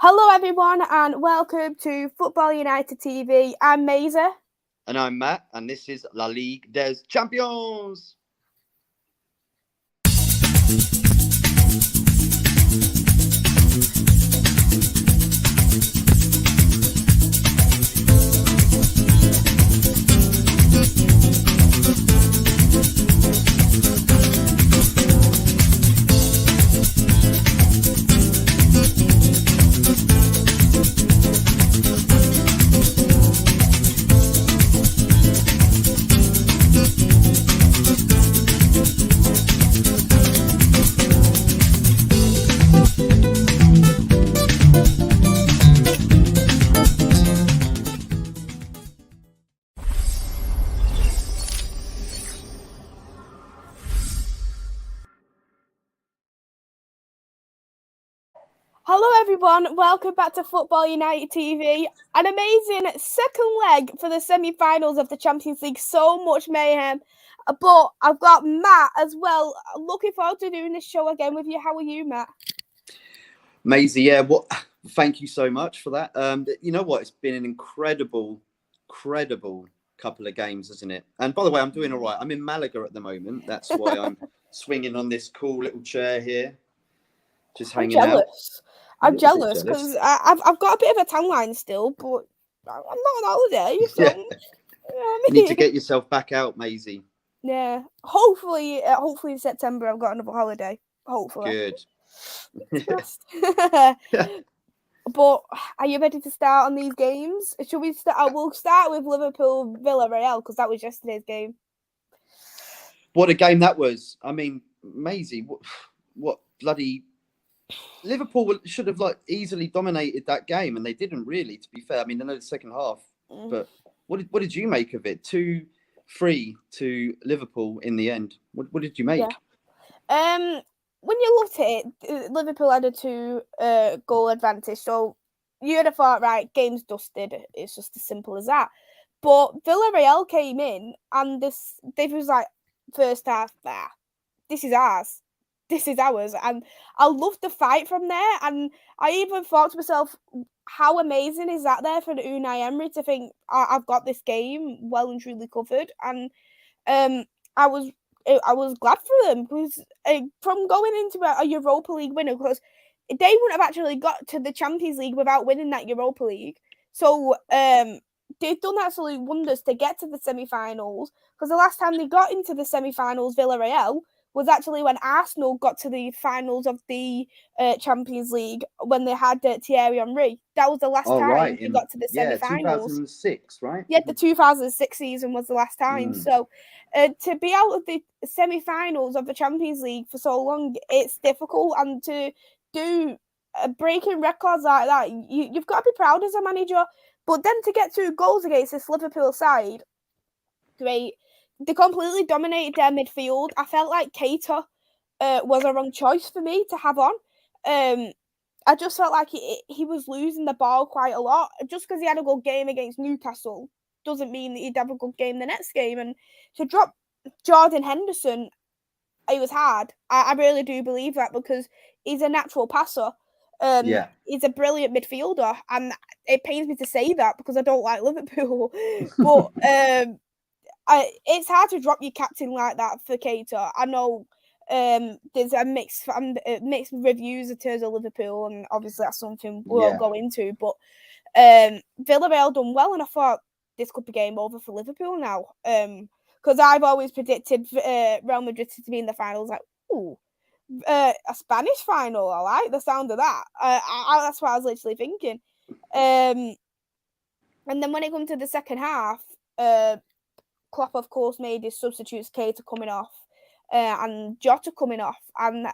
Hello, everyone, and welcome to Football United TV. I'm Maisie. And I'm Matt, and this is La Ligue des Champions. Hello, everyone. Welcome back to Football United TV. An amazing second leg for the semi-finals of the Champions League. So much mayhem. But I've got Matt as well. Looking forward to doing this show again with you. How are you, Matt? Maisie, thank you so much for that. You know what? It's been an incredible couple of games, isn't it? And by the way, I'm doing all right. I'm in Malaga at the moment. That's why I'm swinging on this cool little chair here. Just hanging out. I'm jealous because I've got a bit of a tan line still, but I'm not on holiday. So, yeah. You need to get yourself back out, Maisie. Yeah. Hopefully in September I've got another holiday. Hopefully. Good. But are you ready to start on these games? Should we start? We'll start with Liverpool Villarreal because that was yesterday's game. What a game that was! I mean, Maisie, what bloody Liverpool should have easily dominated that game, and they didn't really. To be fair, I mean, I know the second half, but what did you make of it? 2-3 to Liverpool in the end. What did you make? Yeah. When you looked at it, Liverpool had a 2-goal advantage, so you'd have thought, right, game's dusted. It's just as simple as that. But Villarreal came in, and they was like, first half, this is ours. This is ours. And I loved the fight from there. And I even thought to myself, how amazing is that there for the Unai Emery to think, I've got this game well and truly covered. And I was glad for them because from going into a Europa League winner, because they wouldn't have actually got to the Champions League without winning that Europa League. So they've done absolute wonders to get to the semi-finals, because the last time they got into the semi-finals, Villarreal, was actually when Arsenal got to the finals of the Champions League when they had Thierry Henry. That was the last time they got to the semi-finals. 2006, right? Yeah, the 2006 season was the last time. So to be out of the semi-finals of the Champions League for so long, it's difficult. And to do breaking records like that, you've got to be proud as a manager. But then to get 2 goals against this Liverpool side, great. They completely dominated their midfield. I felt like Keita was a wrong choice for me to have on. I just felt like he was losing the ball quite a lot. Just because he had a good game against Newcastle doesn't mean that he'd have a good game the next game. And to drop Jordan Henderson, it was hard. I really do believe that, because he's a natural passer. He's a brilliant midfielder, and it pains me to say that because I don't like Liverpool. But it's hard to drop your captain like that for Keita. I know there's a mixed reviews in terms of Liverpool, and obviously that's something we'll go into. But Villarreal done well, and I thought this could be game over for Liverpool now. Because I've always predicted Real Madrid to be in the finals. Like, a Spanish final. I like the sound of that. That's what I was literally thinking. And then when it comes to the second half, Klopp, of course, made his substitutes, Keita coming off and Jota coming off, and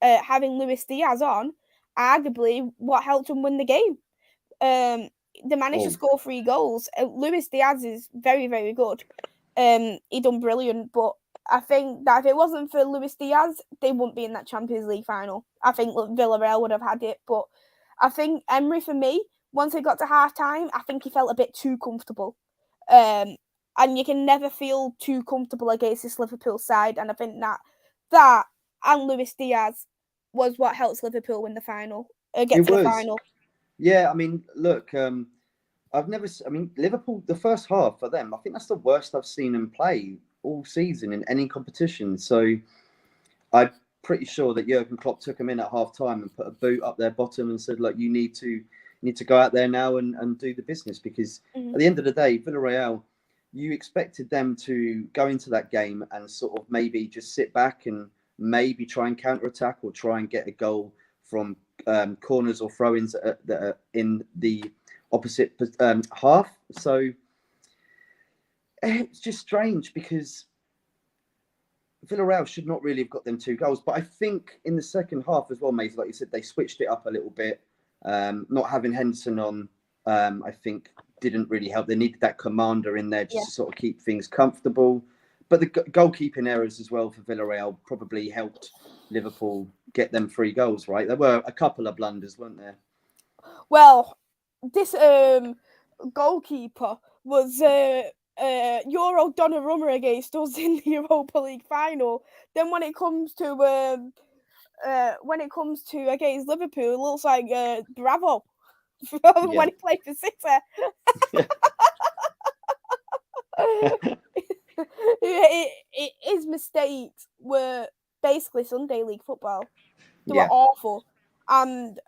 having Luis Diaz on, arguably what helped him win the game. They managed to score 3 goals. Luis Diaz is very, very good. He done brilliant, but I think that if it wasn't for Luis Diaz, they wouldn't be in that Champions League final. I think Villarreal would have had it, but I think Emery, for me, once it got to half-time, I think he felt a bit too comfortable. And you can never feel too comfortable against this Liverpool side. And I think that and Luis Diaz was what helps Liverpool win the final, get to the final. Yeah, I mean, look, I've never. I mean, Liverpool. The first half for them, I think that's the worst I've seen them play all season in any competition. So I'm pretty sure that Jurgen Klopp took them in at half time and put a boot up their bottom and said, "Look, you need to go out there now and do the business." Because at the end of the day, Villarreal, you expected them to go into that game and sort of maybe just sit back and maybe try and counter attack or try and get a goal from corners or throw-ins that are in the opposite half. So it's just strange because Villarreal should not really have got them 2 goals. But I think in the second half as well, Maisie, like you said, they switched it up a little bit. Not having Henderson on, I think, didn't really help. They needed that commander in there just to sort of keep things comfortable. But the goalkeeping errors as well for Villarreal probably helped Liverpool get them 3 goals, right? There were a couple of blunders, weren't there? Well, this goalkeeper was Euro Donnarumma against us in the Europa League final. Then when it comes to against Liverpool, it looks like Bravo when he played for City. His mistakes were basically Sunday League football. They were awful, and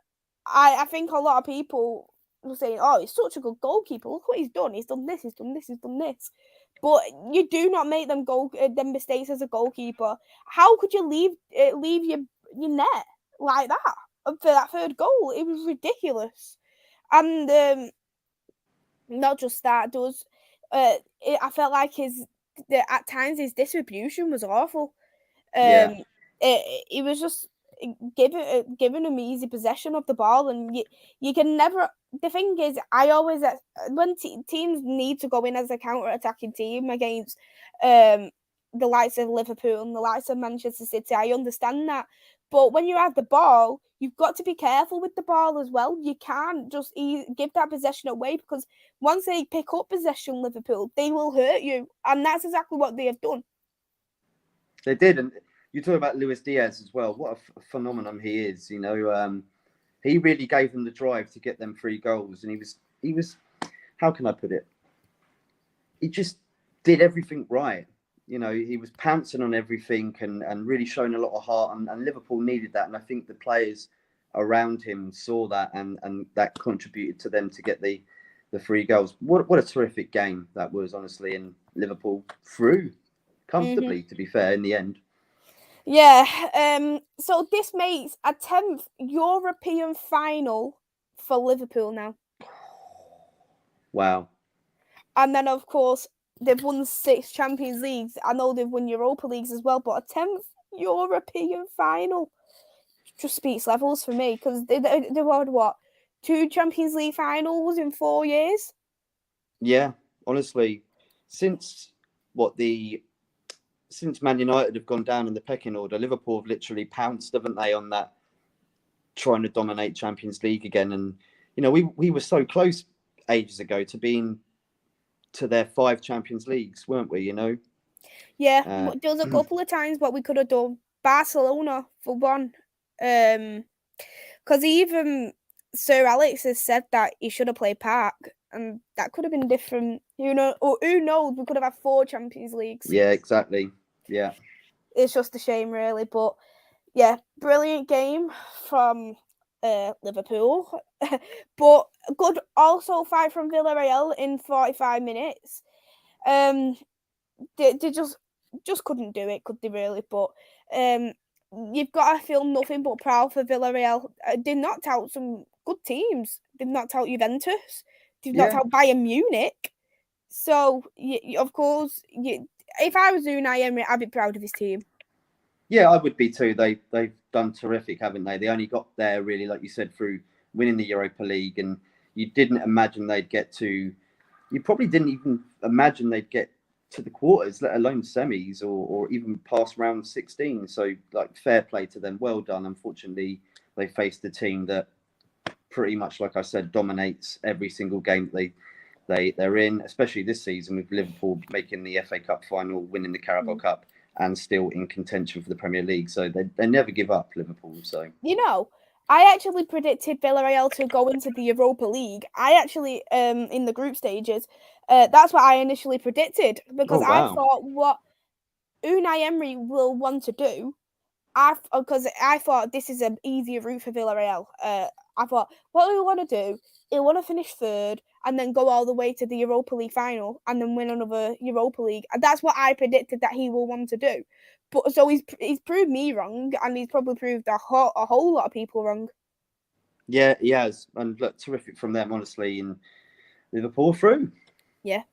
I think a lot of people were saying, "Oh, he's such a good goalkeeper. Look what he's done. He's done this. He's done this. He's done this." But you do not make them mistakes as a goalkeeper. How could you leave your net like that for that third goal? It was ridiculous, and not just that. There was, I felt like at times his distribution was awful. It was just giving him easy possession of the ball, and you can never. The thing is, I always when teams need to go in as a counter-attacking team against the likes of Liverpool and the likes of Manchester City, I understand that. But when you have the ball, you've got to be careful with the ball as well. You can't just give that possession away, because once they pick up possession, Liverpool, they will hurt you, and that's exactly what they have done. They did, and you talk about Luis Diaz as well. What a phenomenon he is! You know, he really gave them the drive to get them 3 goals, and he was. How can I put it? He just did everything right. You know, he was pouncing on everything and really showing a lot of heart, and Liverpool needed that. And I think the players around him saw that, and that contributed to them to get the 3 goals. What a terrific game that was, honestly, and Liverpool through comfortably, to be fair, in the end. Yeah, so this makes a 10th European final for Liverpool now. Wow. And then, of course, they've won 6 Champions Leagues. I know they've won Europa Leagues as well, but a 10th European final just speaks levels for me, because they won, what, 2 Champions League finals in 4 years? Yeah, honestly, since Man United have gone down in the pecking order, Liverpool have literally pounced, haven't they, on that, trying to dominate Champions League again. And, you know, we were so close ages ago to being to their 5 Champions Leagues, weren't we, you know? Yeah, there was a couple of times what we could have done. Barcelona, for one. Because even Sir Alex has said that he should have played Park, and that could have been different. Who knows? We could have had 4 Champions Leagues. Yeah, exactly. Yeah. It's just a shame, really. But yeah, brilliant game from Liverpool. But good also fight from Villarreal in 45 minutes. They just couldn't do it, could they, really? But you've got to feel nothing but proud for Villarreal. They've knocked out some good teams. They've knocked out Juventus. They've knocked out Bayern Munich. So, of course, if I was Unai Emery, I'd be proud of his team. Yeah, I would be too. They've done terrific, haven't they? They only got there, really, like you said, through winning the Europa League, and you didn't imagine they'd get to... You probably didn't even imagine they'd get to the quarters, let alone semis or even past round 16. So, like, fair play to them. Well done. Unfortunately, they faced a team that pretty much, like I said, dominates every single game they're in, especially this season with Liverpool making the FA Cup final, winning the Carabao Cup, and still in contention for the Premier League. So they never give up, Liverpool. So, you know, I actually predicted Villarreal to go into the Europa League. I actually, in the group stages, that's what I initially predicted because I thought what Unai Emery will want to do. Because I thought this is an easier route for Villarreal. I thought what we want to do, we want to finish third and then go all the way to the Europa League final and then win another Europa League. And that's what I predicted that he will want to do. But so he's proved me wrong, and he's probably proved a whole lot of people wrong. Yeah, he has, and look, terrific from them, honestly. And Liverpool through. Yeah.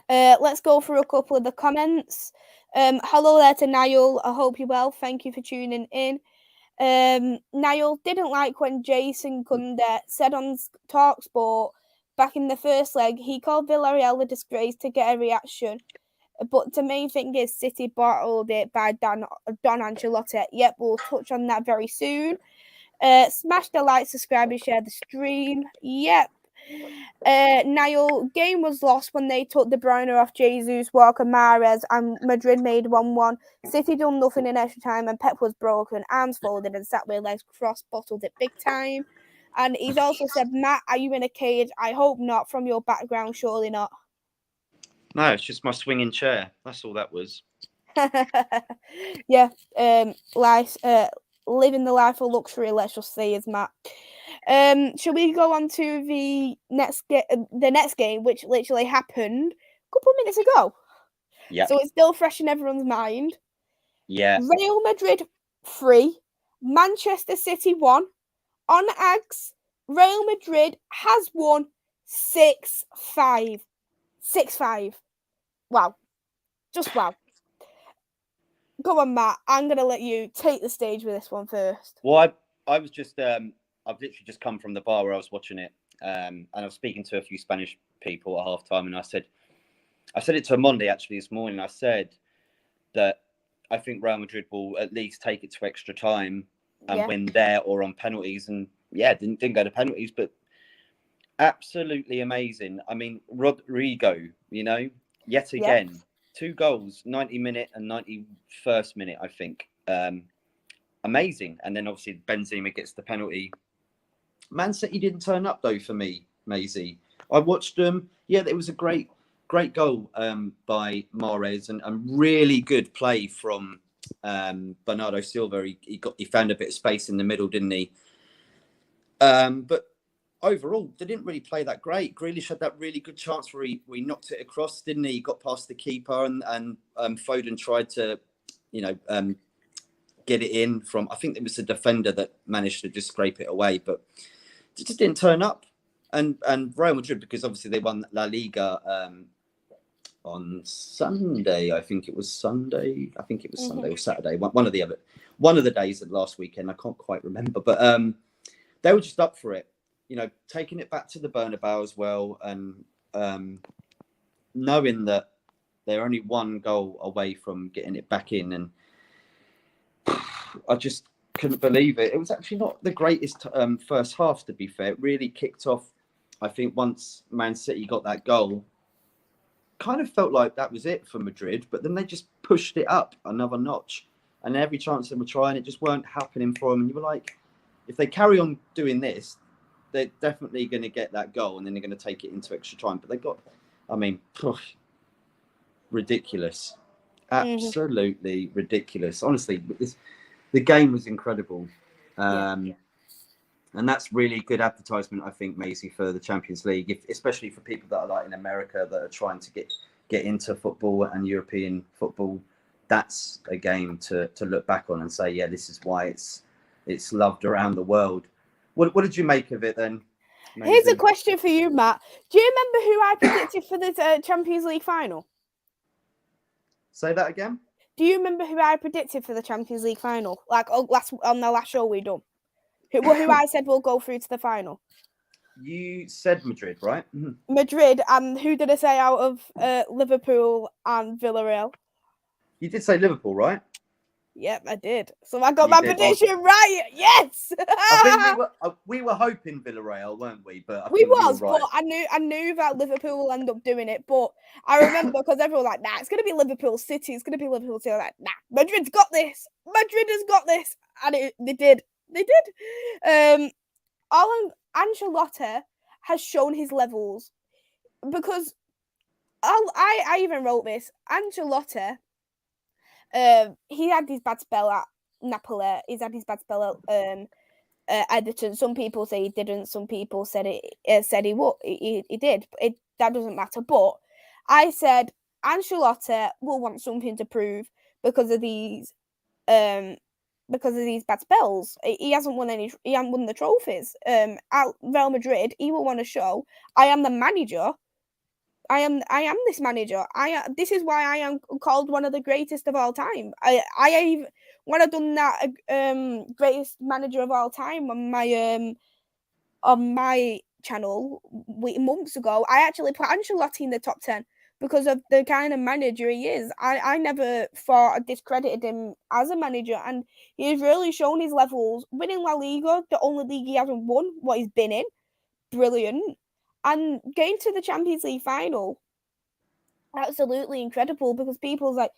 Let's go through a couple of the comments. Hello there to Niall. I hope you're well. Thank you for tuning in. Niall didn't like when Jason Kunde said on TalkSport back in the first leg he called Villarreal a disgrace to get a reaction. But the main thing is City bottled it by Don Ancelotti. Yep, we'll touch on that very soon. Smash the like, subscribe, and share the stream. Yep. Niall, game was lost when they took De Bruyne off Jesus, Walker, Mahrez, and Madrid made 1-1. City done nothing in extra time, and Pep was broken, arms folded, and sat with legs crossed, bottled it big time. And he's also said, Matt, are you in a cage? I hope not. From your background, surely not. No, it's just my swinging chair. That's all that was. Yeah, living the life of luxury, let's just say, is Matt. Shall we go on to the next game, which literally happened a couple of minutes ago? Yeah. So it's still fresh in everyone's mind. Yeah. Real Madrid 3, Manchester City 1. On Ags, Real Madrid has won 6-5. 6-5. Wow. Just wow. Go on, Matt. I'm going to let you take the stage with this one first. Well, I was just, I've literally just come from the bar where I was watching it. And I was speaking to a few Spanish people at halftime, and I said it to Monday actually this morning. I said that I think Real Madrid will at least take it to extra time and win there or on penalties. And didn't go to penalties, but absolutely amazing. I mean, Rodrigo, yet again, 2 goals, 90-minute and 91st minute, I think. Amazing. And then obviously Benzema gets the penalty. Man City didn't turn up though for me, Maisie. I watched them. It was a great goal by Mahrez and really good play from Bernardo Silva. He found a bit of space in the middle, didn't he? But overall, they didn't really play that great. Grealish had that really good chance where he knocked it across, didn't he? He got past the keeper and Foden tried to, get it in from, I think it was the defender that managed to just scrape it away, but it just didn't turn up. And Real Madrid, because obviously they won La Liga on Sunday. I think it was Sunday. Sunday or Saturday. One of the days of last weekend. I can't quite remember, but they were just up for it. Taking it back to the Bernabeu as well, and knowing that they're only 1 goal away from getting it back in, and I just couldn't believe it. It was actually not the greatest first half, to be fair. It really kicked off, I think, once Man City got that goal. Kind of felt like that was it for Madrid, but then they just pushed it up another notch. And every chance they were trying, it just weren't happening for them. And you were like, if they carry on doing this, they're definitely going to get that goal and then they're going to take it into extra time. But they got, ridiculous. Absolutely ridiculous. Honestly, the game was incredible. And that's really good advertisement, I think, Maisie, for the Champions League, especially for people that are like in America that are trying to get into football and European football. That's a game to look back on and say, this is why it's loved around the world. What did you make of it then, Maisie? Here's a question for you, Matt. Do you remember who I predicted for the Champions League final? Say that again? Do you remember who I predicted for the Champions League final? Like on the last show we done? Who I said will go through to the final? You said Madrid, right? Mm-hmm. Madrid, and who did I say out of Liverpool and Villarreal? You did say Liverpool, right? Yep, I did. So I got my prediction right. Yes. I think we were hoping Villarreal, weren't we? But I think right. But I knew that Liverpool will end up doing it. But I remember because everyone was like, nah, it's gonna be Liverpool City. It's gonna be Liverpool City. Like, nah, Madrid's got this. Madrid has got this, and they did. They did. Ancelotti has shown his levels because I even wrote this. Ancelotti, he had his bad spell at Napoli. He's had his bad spell at Everton. Some people say he didn't. Some people said he would. He did. That doesn't matter. But I said Ancelotti will want something to prove because of these bad spells. He hasn't won any. He hasn't won the trophies. At Real Madrid, he will want to show I am the manager. I am this manager. This is why I am called one of the greatest of all time. When I done that greatest manager of all time on my channel months ago, I actually put Ancelotti in the top 10 because of the kind of manager he is. I never thought I discredited him as a manager, and he's really shown his levels. Winning La Liga, the only league he hasn't won, what he's been in, brilliant. And getting to the Champions League final, absolutely incredible, because people's like,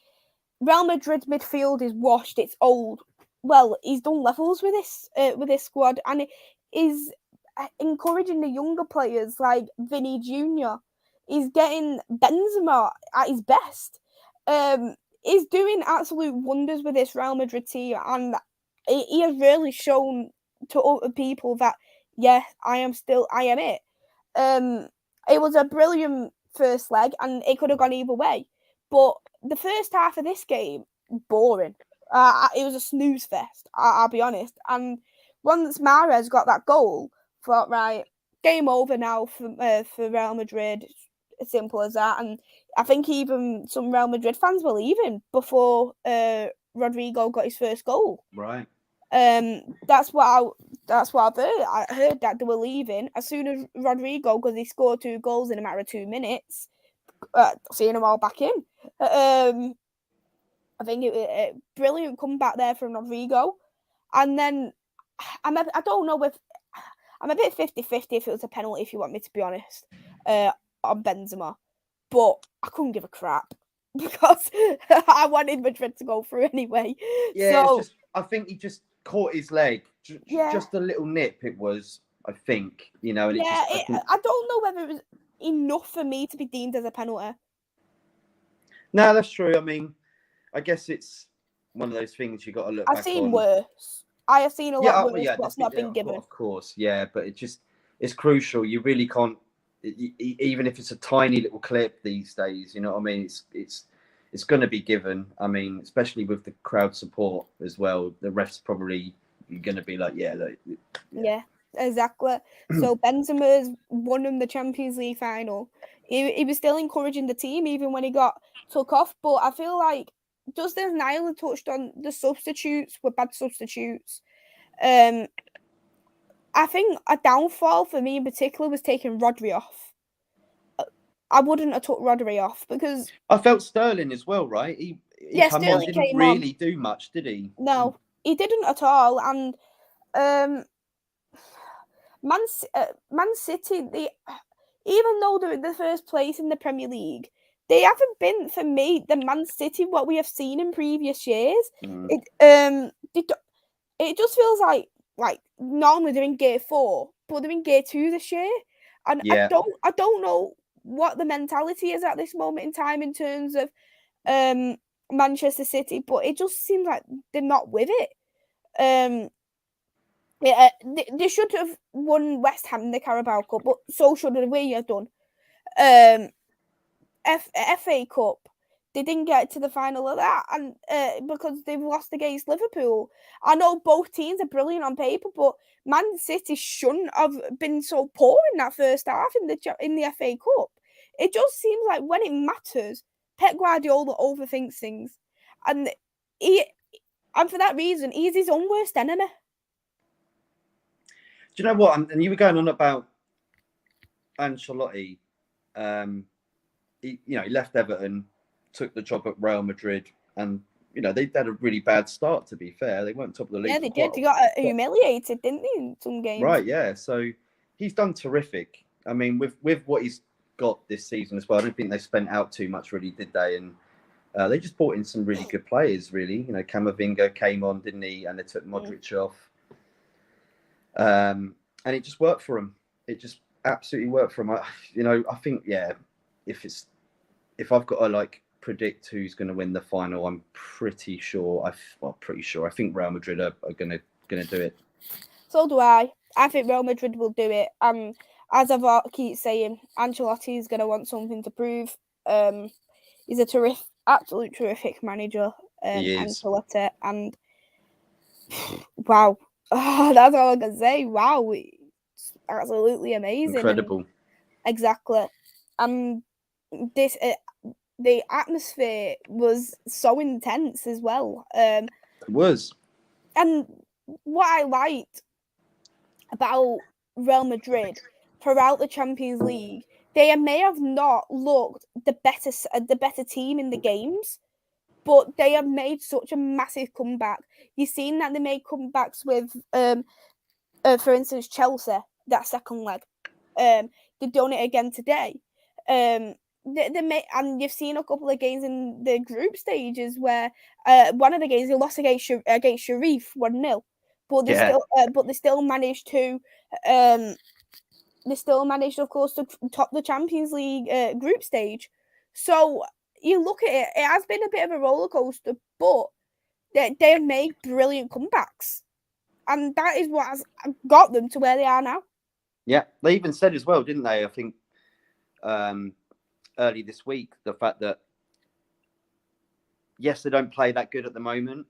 Real Madrid midfield is washed, it's old. Well, he's done levels with this squad, and is encouraging the younger players like Vinny Jr. He's getting Benzema at his best. He's doing absolute wonders with this Real Madrid team, and he has really shown to other people that, yeah, I am it. It was a brilliant first leg, and it could have gone either way. But the first half of this game, boring. It was a snooze fest, I'll be honest. And once Mahrez got that goal, thought, right, game over now for Real Madrid. As simple as that. And I think even some Real Madrid fans were leaving before Rodrigo got his first goal. Right. That's what I've heard. I heard that they were leaving as soon as Rodrigo, because he scored 2 goals in a matter of 2 minutes. Seeing them all back in. I think it was a brilliant comeback there from Rodrigo. And then I don't know if I'm a bit 50-50 if it was a penalty, if you want me to be honest, on Benzema. But I couldn't give a crap because I wanted Madrid to go through anyway. Yeah, so, I think he just caught his leg. Just a little nip it was, I think, And I don't know whether it was enough for me to be deemed as a penalty. No, that's true. I mean, I guess it's one of those things you got to look back on. I've seen worse. I have seen a lot worse what's not been given. Of course, yeah, but it's crucial. You really can't, even if it's a tiny little clip these days, you know what I mean? It's going to be given. I mean, especially with the crowd support as well. The ref's probably going to be like, yeah, exactly. So Benzema's won him the Champions League final. He was still encouraging the team even when he got took off. But I feel like, just as Niall touched on, the substitutes were bad substitutes. I think a downfall for me in particular was taking Rodri off. I wouldn't have took Rodri off because I felt Sterling as well, right? He Sterling didn't really do much, did he? No, he didn't at all. And Man City, even though they're in the first place in the Premier League, they haven't been, for me, the Man City what we have seen in previous years. It just feels like normally they're in gear 4, but they're in gear 2 this year, and I don't know what the mentality is at this moment in time in terms of Manchester City, but it just seems like they're not with it. They should have won West Ham in the Carabao Cup, but so should we have done. FA Cup, they didn't get to the final of that, and because they've lost against Liverpool. I know both teams are brilliant on paper, but Man City shouldn't have been so poor in that first half in the FA Cup. It just seems like when it matters, Pep Guardiola overthinks things, and for that reason, he's his own worst enemy. Do you know what? And you were going on about Ancelotti. He left Everton, took the job at Real Madrid, and they had a really bad start. To be fair, they weren't top of the league. Yeah, they did. They got humiliated, didn't they, in some games? Right. Yeah. So he's done terrific. I mean, with what he's got this season as well, I don't think they spent out too much, really, did they? And they just brought in some really good players. Really, Camavinga came on, didn't he? And they took Modric off. and it just worked for them. It just absolutely worked for them. I think if I've got to like predict who's going to win the final, I'm pretty sure. I think Real Madrid are going to do it. So do I. I think Real Madrid will do it. And as I've keep saying, Ancelotti is going to want something to prove. He's a absolute terrific manager, Ancelotti, and wow, that's all I can say. Wow, it's absolutely amazing, incredible. Exactly, and this the atmosphere was so intense as well. It was, and what I liked about Real Madrid throughout the Champions League, they may have not looked the better team in the games, but they have made such a massive comeback. You've seen that they made comebacks with, for instance, Chelsea, that second leg. They've done it again today. And you've seen a couple of games in the group stages where one of the games they lost against Sharif 1-0, but they still managed to of course to top the Champions League group stage. So you look at it, it has been a bit of a roller coaster, but they have made brilliant comebacks, and that is what has got them to where they are now. Yeah, they even said as well, didn't they? I think early this week, the fact that yes, they don't play that good at the moment,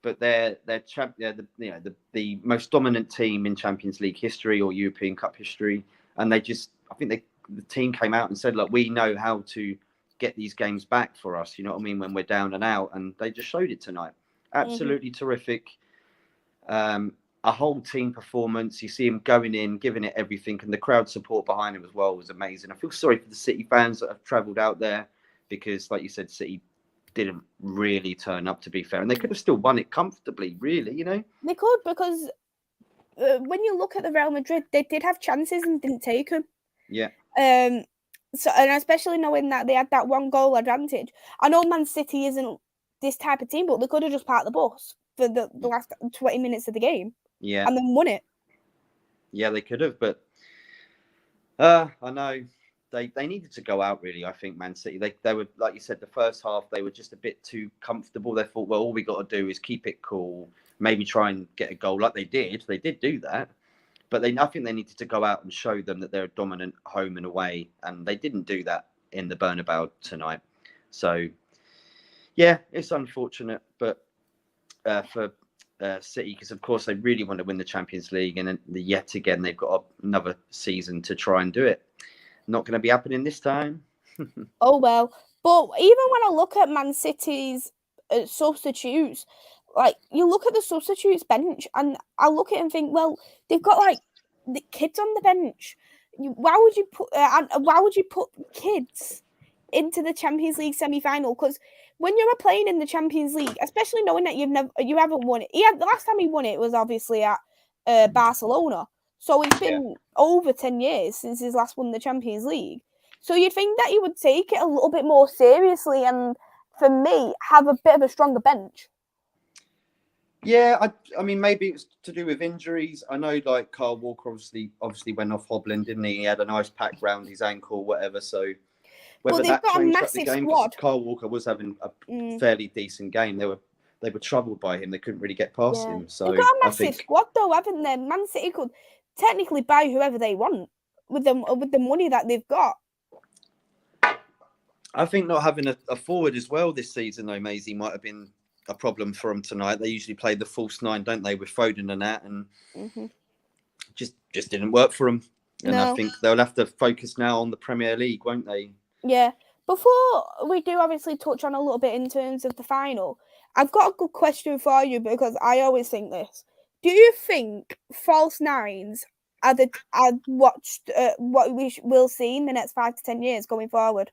but they're the most dominant team in Champions League history or European Cup history, and the team came out and said, look, we know how to get these games back for us. You know what I mean? When we're down and out, and they just showed it tonight. Absolutely terrific. A whole team performance. You see him going in, giving it everything, and the crowd support behind him as well was amazing. I feel sorry for the City fans that have travelled out there because, like you said, City didn't really turn up, to be fair, and they could have still won it comfortably, really, you know? They could, because when you look at the Real Madrid, they did have chances and didn't take them. Yeah. So, and especially knowing that they had that one goal advantage. I know Man City isn't this type of team, but they could have just parked the bus for the last 20 minutes of the game. Yeah. And then won it. Yeah, they could have, but I know they needed to go out, really. I think Man City, they were, like you said, the first half, they were just a bit too comfortable. They thought, well, all we got to do is keep it cool, maybe try and get a goal like they did. They did do that. But I think they needed to go out and show them that they're dominant home and away. And they didn't do that in the Bernabeu tonight. So, yeah, it's unfortunate. But for City, because, of course, they really want to win the Champions League. And then yet again, they've got another season to try and do it. Not going to be happening this time. Oh, well. But even when I look at Man City's substitutes, like, you look at the substitutes bench, and I look at it and think, well, they've got like the kids on the bench. Why would you put kids into the Champions League semi-final? Because when you were playing in the Champions League, especially knowing that you haven't won it, the last time he won it was obviously at Barcelona. So it's been over 10 years since he's last won the Champions League. So you'd think that he would take it a little bit more seriously, and for me, have a bit of a stronger bench. Yeah, I mean, maybe it's to do with injuries. I know, like, Kyle Walker obviously went off hobbling, didn't he? He had a nice pack round his ankle, whatever. So whether that changed up the game, because Kyle Walker was having a fairly decent game. They were troubled by him. They couldn't really get past him. So they've got a massive squad, though, haven't they? Man City could technically buy whoever they want with the money that they've got. I think not having a forward as well this season, though, Maisie, might have been a problem for them tonight. They usually play the false nine, don't they, with Foden and that, and just didn't work for them. And I think they'll have to focus now on the Premier League, won't they? Yeah. Before we do obviously touch on a little bit in terms of the final, I've got a good question for you, because I always think this. Do you think false nines are what we will see in the next 5 to 10 years going forward?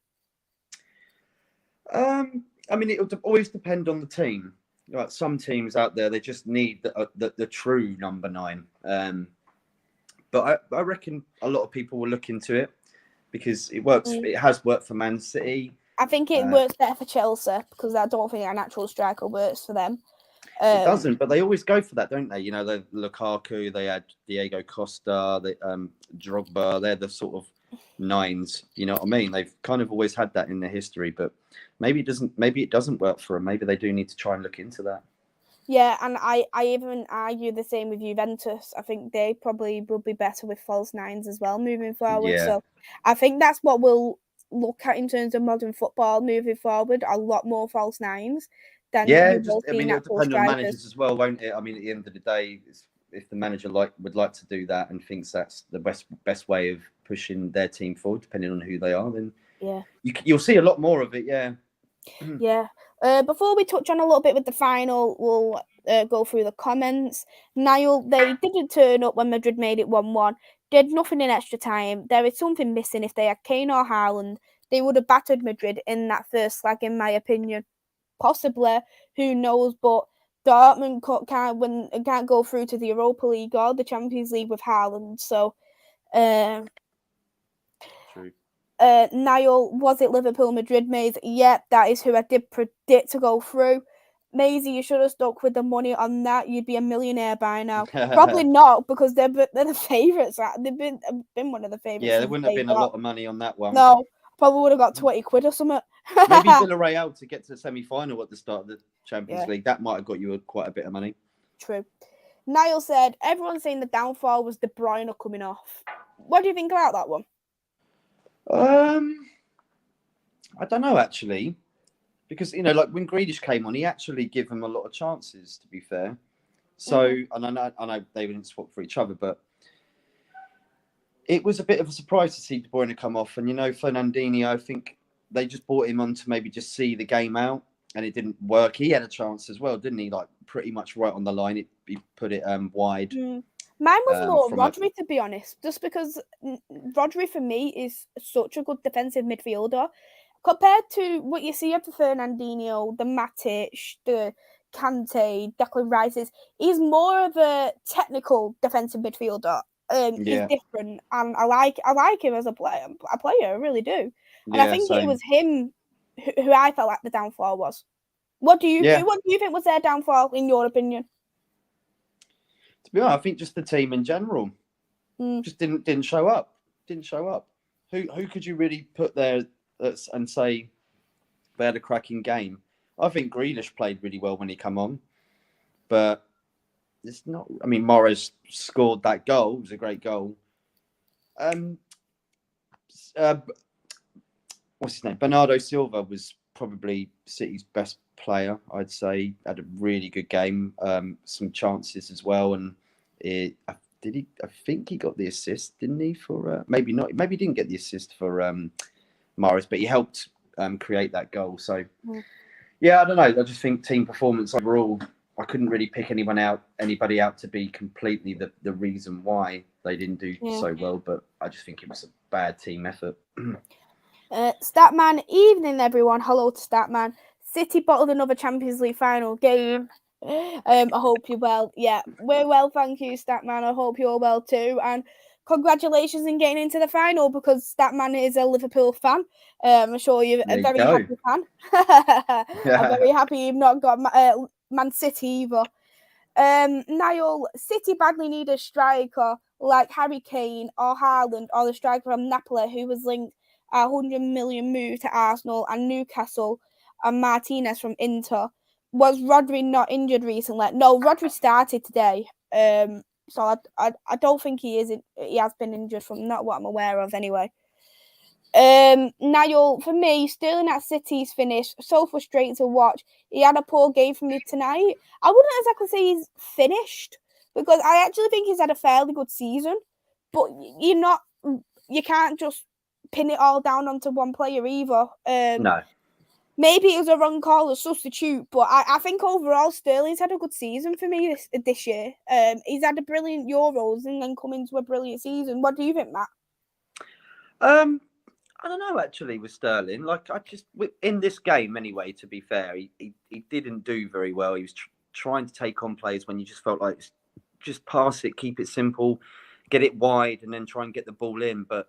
I mean, it'll always depend on the team. Like, some teams out there, they just need the true number 9. But I reckon a lot of people will look into it because it works. It has worked for Man City. I think it works better for Chelsea, because I don't think a natural striker works for them. It doesn't, but they always go for that, don't they? You know, the Lukaku, they had Diego Costa, Drogba. They're the sort of nines. You know what I mean? They've kind of always had that in their history, but maybe it doesn't. Maybe it doesn't work for them. Maybe they do need to try and look into that. Yeah, and I even argue the same with Juventus. I think they probably will be better with false nines as well moving forward. Yeah. So I think that's what we'll look at in terms of modern football moving forward. A lot more false nines than Yeah, you will see it'll natural depend on strikers. managers as well, won't it? I mean, at the end of the day, if the manager would like to do that and thinks that's the best way of pushing their team forward, depending on who they are, then yeah, you'll see a lot more of it. Yeah. Yeah. Before we touch on a little bit with the final, we'll go through the comments. Niall, they didn't turn up when Madrid made it 1-1. Did nothing in extra time. There is something missing. If they had Kane or Haaland, they would have battered Madrid in that first leg, in my opinion. Possibly, who knows? But Dortmund can't go through to the Europa League or the Champions League with Haaland. So, True. Niall, was it Liverpool Madrid, Maisie? Yeah, that is who I did predict to go through. Maisie, you should have stuck with the money on that. You'd be a millionaire by now. Probably not, because they're the favourites. They've been one of the favourites. Yeah, there wouldn't have been a lot of money on that one. No, probably would have got 20 quid or something. Maybe Villarreal to get to the semi-final at the start of the Champions League. That might have got you quite a bit of money. True. Niall said, everyone's saying the downfall was De Bruyne coming off. What do you think about that one? I don't know, actually. Because, you know, like when Grealish came on, he actually gave them a lot of chances, to be fair. So, and I know they didn't swap for each other, but it was a bit of a surprise to see De Bruyne come off. And, you know, Fernandinho, I think they just brought him on to maybe just see the game out, and it didn't work. He had a chance as well, didn't he? Like, pretty much right on the line. He put it wide. Mine was more Rodri, to be honest, just because Rodri, for me, is such a good defensive midfielder. Compared to what you see of the Fernandinho, the Matic, the Kante, Declan Rice's, he's more of a technical defensive midfielder. He's different, and I like him as a player. I really do. And I think it was him who I felt like the downfall was. What do you think was their downfall, in your opinion? To be honest, I think just the team in general just didn't show up. Didn't show up. Who could you really put there and say they had a cracking game? I think Grealish played really well when he come on, but it's not. I mean, Morris scored that goal. It was a great goal. What's his name? Bernardo Silva was probably City's best player, I'd say. Had a really good game, some chances as well, and I think he got the assist, didn't he? For maybe not. Maybe he didn't get the assist for Morris, but he helped create that goal. So yeah, I don't know. I just think team performance overall, I couldn't really pick anybody out to be completely the reason why they didn't do so well. But I just think it was a bad team effort. Statman, evening everyone. Hello to Statman. City bottled another Champions League final game. I hope you're well. Yeah, we're well, thank you, Statman. I hope you're well too. And congratulations in getting into the final, because Statman is a Liverpool fan. I'm sure you're a very happy fan. I'm very happy you've not got Man City either. Niall, City badly need a striker like Harry Kane or Haaland, or the striker from Napoli who was linked a 100 million move to Arsenal and Newcastle, and Martinez from Inter. Was Rodri not injured recently? No, Rodri started today. So I don't think he has been injured, from not what I'm aware of anyway. Niall, for me, Sterling at City's finish, so frustrating to watch. He had a poor game for me tonight. I wouldn't exactly say he's finished, because I actually think he's had a fairly good season. But you can't just pin it all down onto one player either. No. Maybe it was a wrong call as substitute, but I think overall Sterling's had a good season for me this year. He's had a brilliant Euros and then come into a brilliant season. What do you think, Matt? I don't know, actually, with Sterling. Like, in this game anyway, to be fair, he didn't do very well. He was trying to take on players when you just felt like just pass it, keep it simple, get it wide, and then try and get the ball in. But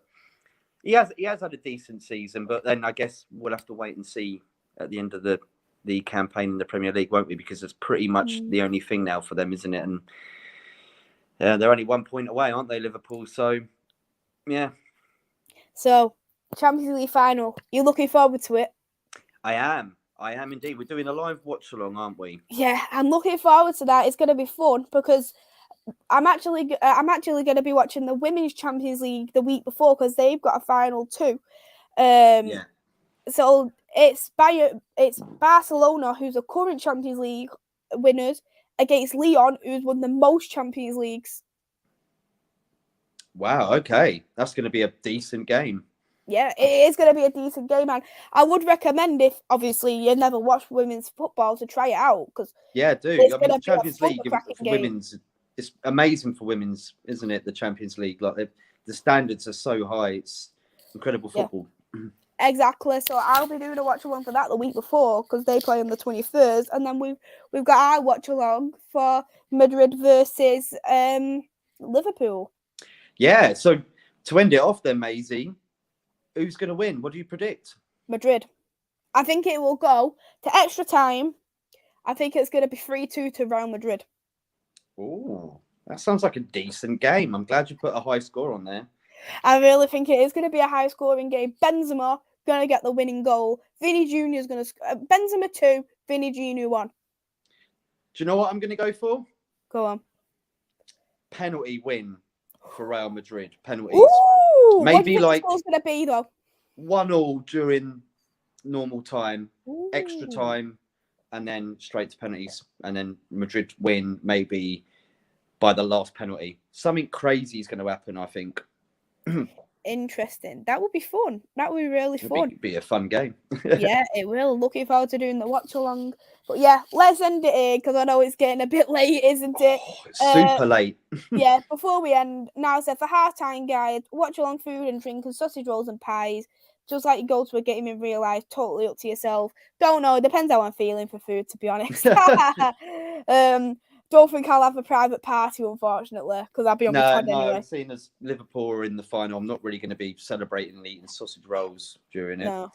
he has had a decent season, but then I guess we'll have to wait and see at the end of the the campaign in the Premier League, won't we? Because it's pretty much the only thing now for them, isn't it? And they're only 1 point away, aren't they, Liverpool? So, yeah. So, Champions League final. You looking forward to it? I am indeed. We're doing a live watch along, aren't we? Yeah, I'm looking forward to that. It's going to be fun because I'm actually going to be watching the Women's Champions League the week before because they've got a final too. Yeah. So it's Barcelona, who's the current Champions League winners, against Lyon, who's won the most Champions Leagues. Wow, okay. That's going to be a decent game. Yeah, it is going to be a decent game, and I would recommend, if obviously you never watched women's football, to try it out because yeah, do. I mean, the Champions League for women's, it's amazing for women's, isn't it? The Champions League, like the standards are so high, it's incredible football. Yeah. Exactly. So I'll be doing a watch along for that the week before because they play on the 21st, and then we've got our watch along for Madrid versus Liverpool. Yeah. So to end it off, then, Maisie, who's going to win? What do you predict? Madrid. I think it will go to extra time. I think it's going to be 3-2 to Real Madrid. Oh, that sounds like a decent game. I'm glad you put a high score on there. I really think it is going to be a high-scoring game. Benzema going to get the winning goal. Vinny Jr. is going to Benzema 2, Vinny Jr. 1. Do you know what I'm going to go for? Go on. Penalty win for Real Madrid. Penalties. Ooh, maybe what do you think like the score's going to be though? 1-1 during normal time, Ooh. extra time, and then straight to penalties, and then Madrid win maybe by the last penalty. Something crazy is going to happen, I think. Interesting. That would be fun. That would be really fun. It'd be a fun game. Yeah, it will. Looking forward to doing the watch along. But yeah, let's end it here because I know it's getting a bit late, isn't it? It's super late. Yeah, before we end, now said for half-time guide, watch along food and drink and sausage rolls and pies. Just like you go to a game in real life, totally up to yourself. Don't know, it depends how I'm feeling for food, to be honest. Don't think I'll have a private party, unfortunately, because I'll be on my pod anyway. Seeing as Liverpool are in the final, I'm not really going to be celebrating and eating sausage rolls during it.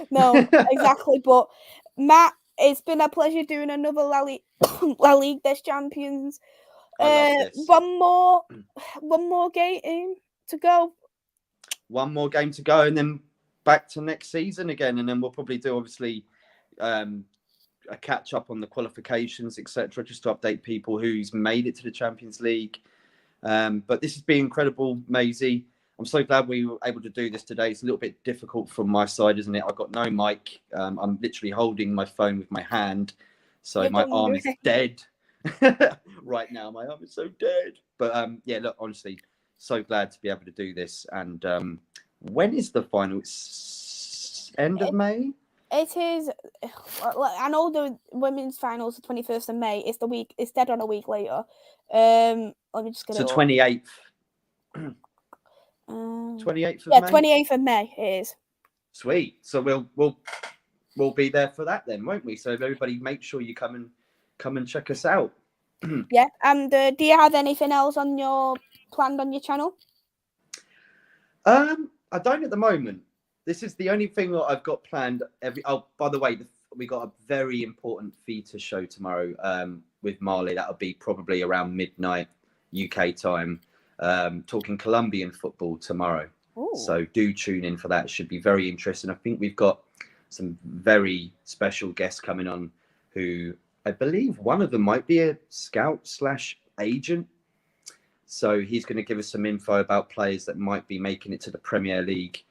No, exactly. But Matt, it's been a pleasure doing another La Ligue des Champions. I love this. One more game to go. One more game to go, and then back to next season again, and then we'll probably do obviously a catch up on the qualifications, etc., just to update people who's made it to the Champions League. But this has been incredible, Maisie. I'm so glad we were able to do this today. It's a little bit difficult from my side, isn't it? I've got no mic. I'm literally holding my phone with my hand, so my arm is dead right now. My arm is so dead. But yeah, look, honestly, so glad to be able to do this. And when is the final? It's end of May? It is. I know the women's finals the 21st of May. It's the week. It's dead on a week later. Let me just get it. So 28th. 28th of May. 28th of May it is. Sweet. So we'll be there for that then, won't we? So everybody, make sure you come and check us out. Yeah. And do you have anything else planned on your channel? I don't at the moment. This is the only thing that I've got planned. By the way, we got a very important theatre show tomorrow with Marley. That'll be probably around midnight UK time. Talking Colombian football tomorrow. Ooh. So do tune in for that. It should be very interesting. I think we've got some very special guests coming on who I believe one of them might be a scout/agent. So he's going to give us some info about players that might be making it to the Premier League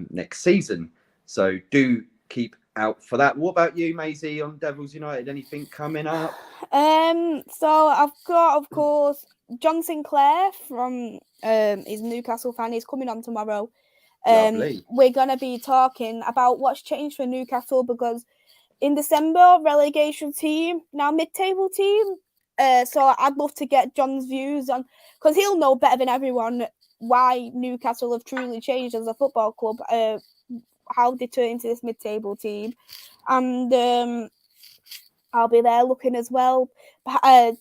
next season. So do keep out for that. What about you, Maisie, on Devils United? Anything coming up? So I've got, of course, John Sinclair from his Newcastle fan. He's coming on tomorrow. We're going to be talking about what's changed for Newcastle because in December, relegation team, now mid-table team. So I'd love to get John's views on, because he'll know better than everyone why Newcastle have truly changed as a football club, how they turn into this mid-table team. And I'll be there looking as well,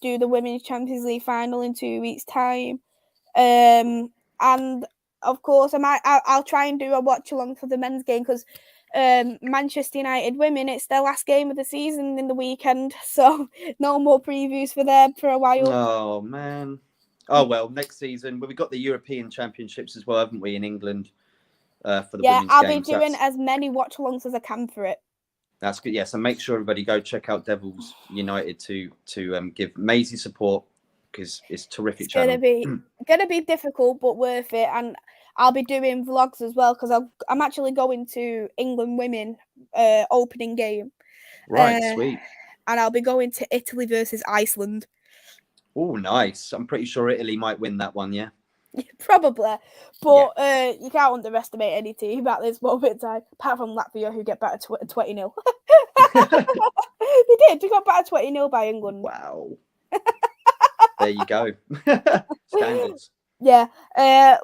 do the Women's Champions League final in 2 weeks' time. And of course, I'll try and do a watch along for the men's game because Manchester United women, it's their last game of the season in the weekend, so no more previews for them for a while. Oh man. Oh well, next season. Well, we've got the European Championships as well, haven't we, in England for the women's I'll games. be doing as many watch-alongs as I can for it. That's good. Yeah, so make sure everybody go check out Devils United to give Maisie support because it's terrific. It's gonna be difficult but worth it, and I'll be doing vlogs as well because I'm actually going to England women opening game. Right, sweet. And I'll be going to Italy versus Iceland. Oh, nice. I'm pretty sure Italy might win that one, yeah? Probably. But you can't underestimate any team at this moment in time, apart from Latvia, who get battered 20-0. They did. They got battered 20-0 by England. Wow. There you go. Standards. Yeah.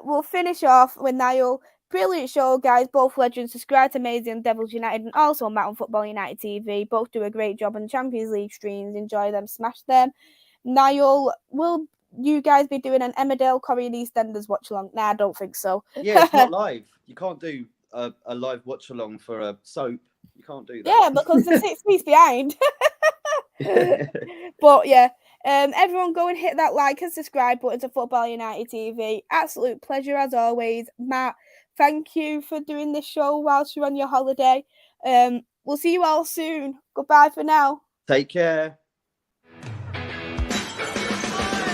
We'll finish off with Niall. Brilliant show, guys. Both legends. Subscribe to Maisie and Devils United and also Matt on Football United TV. Both do a great job on the Champions League streams. Enjoy them. Smash them. Niall, will you guys be doing an Emmerdale Korean EastEnders watch along? Nah, I don't think so. Yeah, it's not live. You can't do a live watch along for a soap. You can't do that. Yeah, because the 6 weeks behind. But yeah, everyone go and hit that like and subscribe button to Football United TV. Absolute pleasure as always. Matt, thank you for doing this show whilst you're on your holiday. We'll see you all soon. Goodbye for now. Take care.